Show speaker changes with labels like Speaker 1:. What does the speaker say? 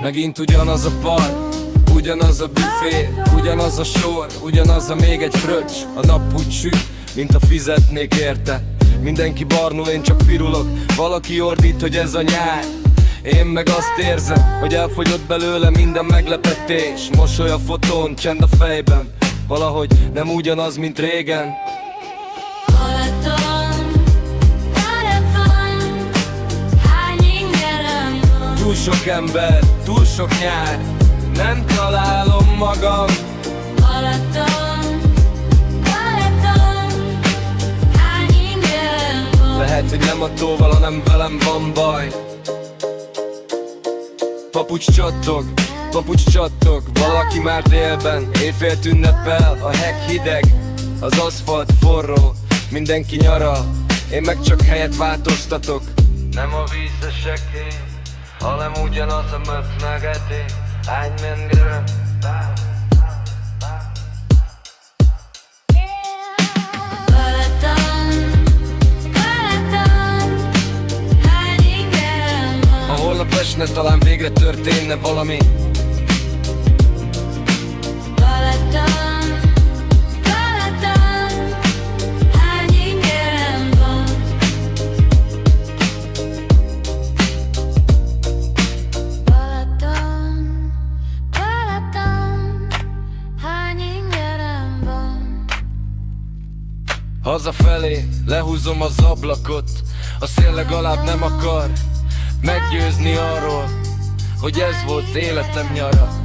Speaker 1: Megint ugyanaz a part, ugyanaz a büfé, ugyanaz a sor, ugyanaz a még egy fröccs. A nap úgy süt, mint a fizetnék érte. Mindenki barnul, én csak pirulok. Valaki ordít, hogy ez a nyár. Én meg azt érzem, hogy elfogyott belőle minden meglepetés. Mosoly a fotón, csend a fejben, valahogy nem ugyanaz, mint régen. Túl sok ember, túl sok nyár, nem találom magam. Lehet, hogy nem a tóval, hanem velem van baj. Papucs csattog, valaki már délben. Éjfélt ünnepel, a heg hideg, az aszfalt forró. Mindenki nyaral, én meg csak helyet változtatok. Nem a víz a sekély, hanem ugyanaz a mögmögeti. Ein grön. Ha holnap esne, talán végre történne valami. Hazafelé lehúzom az ablakot, a szél legalább nem akar meggyőzni arról, hogy ez volt életem nyara.